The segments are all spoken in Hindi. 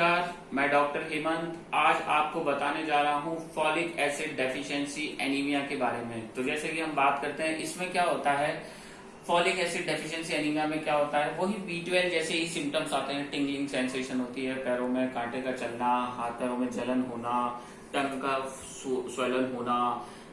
नमस्कार, मैं डॉक्टर हेमंत आज आपको बताने जा रहा हूँ फॉलिक एसिड डेफिशिएंसी एनीमिया के बारे में। तो जैसे कि हम बात करते हैं, इसमें क्या होता है, फॉलिक एसिड डेफिशिएंसी एनीमिया में क्या होता है, वही B12 जैसे ही सिम्टम्स आते हैं। टिंगलिंग सेंसेशन होती है, पैरों में कांटे का चलना, हाथ पैरों में जलन होना, टंग का स्वेलन होना,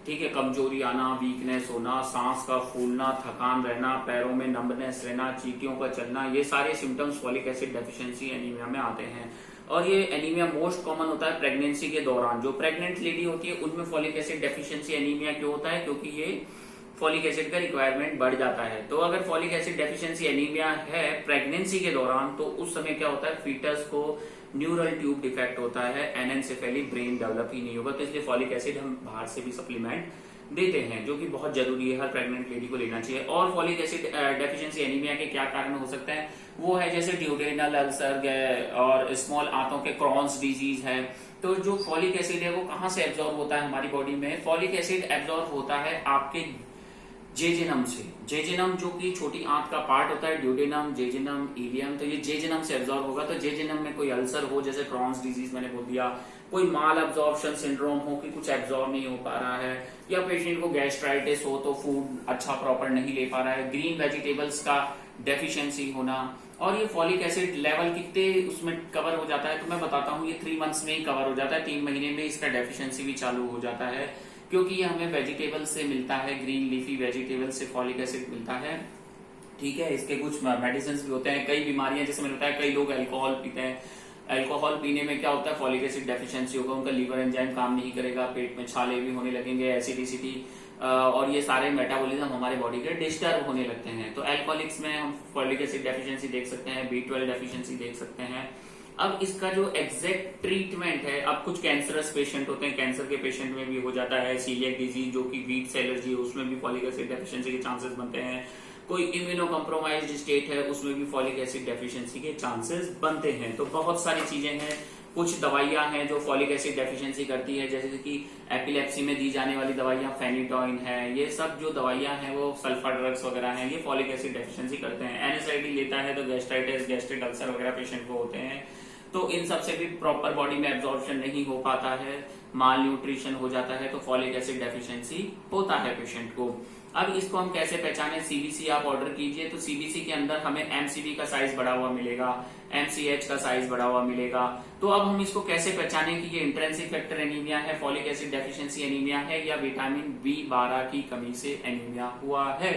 ठीक है, कमजोरी आना, वीकनेस होना, सांस का फूलना, थकान रहना, पैरों में नंबनेस रहना, चींटियों का चलना, ये सारे symptoms folic acid deficiency anaemia में आते हैं। और ये एनीमिया मोस्ट कॉमन होता है प्रेगनेंसी के दौरान। जो प्रेग्नेंट लेडी होती है उनमें फॉलिक एसिड डेफिशिएंसी एनीमिया क्यों होता है, क्योंकि ये फॉलिक एसिड का रिक्वायरमेंट बढ़ जाता है। तो अगर फॉलिक एसिड डेफिशिएंसी एनीमिया है प्रेगनेंसी के दौरान, तो उस समय क्या होता है, फीटस को न्यूरल ट्यूब डिफेक्ट होता है, एनेंसेफेली ब्रेन डेवलप ही नहीं होगा। तो इसलिए फॉलिक एसिड हम बाहर से भी सप्लीमेंट देते हैं, जो कि बहुत जरूरी है, हर प्रेग्नेंट लेडी को लेना चाहिए। और फॉलिक एसिड डेफिशिएंसी एनीमिया के क्या कारण हो सकते हैं, वो है जैसे ड्यूडेनल अल्सर और स्मॉल आंतों के क्रॉन्स डिजीज है। तो जो फॉलिक एसिड है वो कहाँ से एब्जॉर्ब होता है हमारी बॉडी में, फॉलिक एसिड एब्जॉर्ब होता है आपके जेजेनम से। जेजेनम जो कि छोटी आंत का पार्ट होता है, ड्यूडेनम, जेजेनम, इलियम, तो ये जेजेनम से एब्जॉर्ब होगा। तो जेजेनम में कोई अल्सर हो, जैसे क्रॉन्स डिजीज मैंने बोल दिया, कोई माल एब्जॉर्प्शन सिंड्रोम हो कि कुछ एब्जॉर्ब नहीं हो पा रहा है, या पेशेंट को गैस्ट्राइटिस हो तो फूड अच्छा प्रॉपर नहीं ले पा रहा है, ग्रीन वेजिटेबल्स का डेफिशिएंसी होना। और ये फॉलिक एसिड लेवल कितने उसमें कवर हो जाता है, तो मैं बताता हूँ, ये 3 मंथ्स में ही कवर हो जाता है। 3 महीने में इसका डेफिशिएंसी भी चालू हो जाता है, क्योंकि ये हमें वेजिटेबल से मिलता है, ग्रीन लीफी वेजिटेबल से फॉलिक एसिड मिलता है। ठीक है, इसके कुछ मेडिसिन भी होते हैं। कई बीमारियां, जैसे मैंने बताया, कई लोग अल्कोहल पीते हैं, अल्कोहल पीने में क्या होता है, फॉलिक एसिड डेफिशिएंसी होगा, उनका लीवर एंजाइम काम नहीं करेगा, पेट में छाले भी होने लगेंगे, एसिडिसिटी, और ये सारे मेटाबॉलिज्म हमारे बॉडी के डिस्टर्ब होने लगते हैं। तो अल्कोहलिक्स में हम फॉलिक एसिड डेफिशिएंसी देख सकते हैं, B12 डेफिशिएंसी देख सकते हैं। अब इसका जो एग्जैक्ट ट्रीटमेंट है, अब कुछ कैंसरस पेशेंट होते हैं, कैंसर के पेशेंट में भी हो जाता है, सीलिएक डिजीज जो कि व्हीट से एलर्जी है, उसमें भी फॉलिक एसिड डेफिशिएंसी के चांसेस बनते हैं। कोई इम्यूनो कम्प्रोमाइज्ड स्टेट है, उसमें भी फॉलिक एसिड डेफिशिएंसी के चांसेस बनते हैं। तो बहुत सारी चीजें हैं, कुछ दवाइयां हैं जो फॉलिक एसिड डेफिशिएंसी करती है, जैसे कि एपिलेप्सी में दी जाने वाली दवाइयां फेनिटॉइन है, ये सब जो दवाइयां हैं वो सल्फर ड्रग्स वगैरह हैं, ये फॉलिक एसिड डेफिशिएंसी करते हैं। एनएसआईडी लेता है तो गैस्ट्राइटिस, गैस्ट्रिक अल्सर वगैरह पेशेंट को होते हैं, तो इन सबसे भी प्रॉपर बॉडी में एब्जॉर्प्शन नहीं हो पाता है, माल न्यूट्रिशन हो जाता है, तो फॉलिक एसिड डेफिशिएंसी होता है पेशेंट को। अब इसको हम कैसे पहचाने, सीबीसी आप ऑर्डर कीजिए तो सीबीसी के अंदर हमें एमसीबी का साइज बढ़ा हुआ मिलेगा, एमसीएच का साइज बढ़ा हुआ मिलेगा। तो अब हम इसको कैसे पहचाने कि ये इंट्रिंसिक फैक्टर एनीमिया है, फॉलिक एसिड डेफिशिएंसी एनीमिया है, या विटामिन B12 की कमी से एनीमिया हुआ है।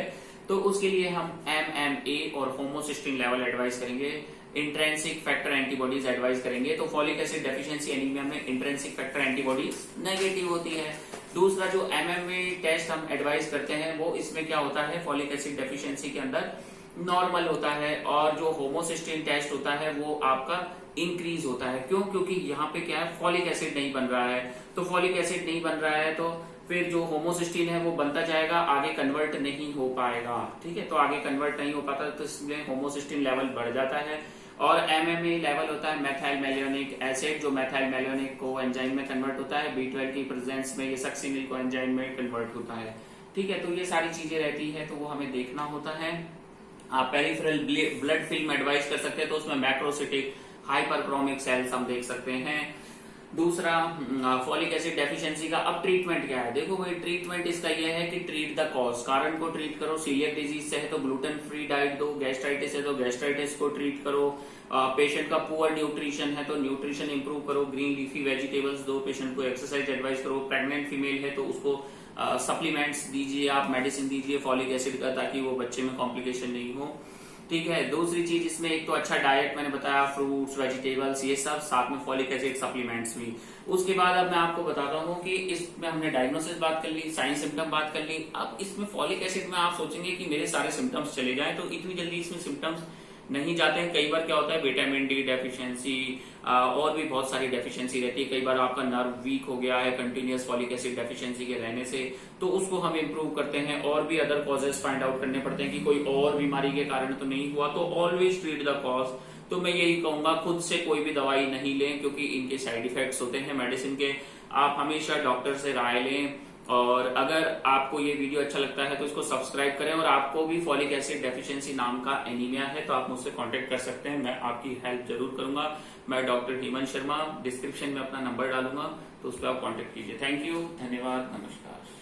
तो उसके लिए हम MMA और होमोसिस्टिन लेवल एडवाइस करेंगे, इंट्रिंसिक फैक्टर एंटीबॉडीज एडवाइस करेंगे। तो फॉलिक एसिड डेफिशिएंसी एनीमिया में इंट्रिंसिक फैक्टर एंटीबॉडीज नेगेटिव होती है। दूसरा जो MMA टेस्ट हम एडवाइस करते हैं, वो इसमें क्या होता है, फॉलिक एसिड डेफिशिएंसी के अंदर नॉर्मल होता है, और जो होमोसिस्टिन टेस्ट होता है वो आपका इंक्रीज होता है। क्यों, क्योंकि यहाँ पे क्या है, फॉलिक एसिड नहीं बन रहा है। तो फॉलिक एसिड नहीं बन रहा है तो फिर जो होमोसिस्टिन है वो बनता जाएगा, आगे कन्वर्ट नहीं हो पाएगा। ठीक है, तो आगे कन्वर्ट नहीं हो पाता, तो इसमें होमोसिस्टिन लेवल बढ़ जाता है। और MMA लेवल होता है मेथाइल मेलियोनिक एसिड, जो मेथाइल मेलियोनिक को एंजाइम में कन्वर्ट होता है, B12 की प्रेजेंस में ये सक्सिनिल को एंजाइम में कन्वर्ट होता है। ठीक है, तो ये सारी चीजें रहती है, तो वो हमें देखना होता है। आप पेरिफेरल ब्लड फिल्म एडवाइस कर सकते हैं, तो उसमें मैक्रोसिटिक हाइपरक्रोमिक सेल्स हम देख सकते हैं। दूसरा फॉलिक एसिड डेफिशिएंसी का अब ट्रीटमेंट क्या है, देखो भाई, ट्रीटमेंट इसका यह है कि ट्रीट द कॉज, कारण को ट्रीट करो। सीलिएक डिजीज से है तो ग्लूटेन फ्री डाइट दो, गैस्ट्राइटिस है तो गैस्ट्राइटिस को ट्रीट करो, पेशेंट का पुअर न्यूट्रिशन है तो न्यूट्रिशन इंप्रूव करो, ग्रीन लीफी वेजिटेबल्स दो, पेशेंट को एक्सरसाइज एडवाइस करो, प्रेग्नेंट फीमेल है तो उसको सप्लीमेंट्स दीजिए, आप मेडिसिन दीजिए फॉलिक एसिड का, ताकि वो बच्चे में कॉम्प्लिकेशन नहीं हो। ठीक है, दूसरी चीज इसमें एक तो अच्छा डाइट मैंने बताया, फ्रूट्स वेजिटेबल्स ये सब, साथ में फॉलिक एसिड सप्लीमेंट्स भी। उसके बाद अब मैं आपको बताता हूँ कि इसमें हमने डायग्नोसिस बात कर ली, साइन सिम्टम बात कर ली। अब इसमें फॉलिक एसिड में आप सोचेंगे कि मेरे सारे सिम्टम्स चले जाएं, तो इतनी जल्दी इसमें सिम्टम्स नहीं जाते हैं। कई बार क्या होता है, विटामिन D डेफिशिएंसी और भी बहुत सारी डेफिशिएंसी रहती है। कई बार आपका नर्व वीक हो गया है कंटिन्यूअस फॉलिक एसिड डेफिशिएंसी के रहने से, तो उसको हम इम्प्रूव करते हैं। और भी अदर कॉजेस फाइंड आउट करने पड़ते हैं कि कोई और बीमारी के कारण तो नहीं हुआ, तो ऑलवेज ट्रीट द कॉज। तो मैं यही कहूंगा, खुद से कोई भी दवाई नहीं लें, क्योंकि इनके साइड इफेक्ट्स होते हैं मेडिसिन के। आप हमेशा डॉक्टर से राय लें, और अगर आपको ये वीडियो अच्छा लगता है तो इसको सब्सक्राइब करें, और आपको भी फॉलिक एसिड डेफिशिएंसी नाम का एनीमिया है तो आप मुझसे कांटेक्ट कर सकते हैं, मैं आपकी हेल्प जरूर करूंगा। मैं डॉक्टर हेमंत शर्मा, डिस्क्रिप्शन में अपना नंबर डालूंगा तो उस पर आप कांटेक्ट कीजिए। थैंक यू, धन्यवाद, नमस्कार।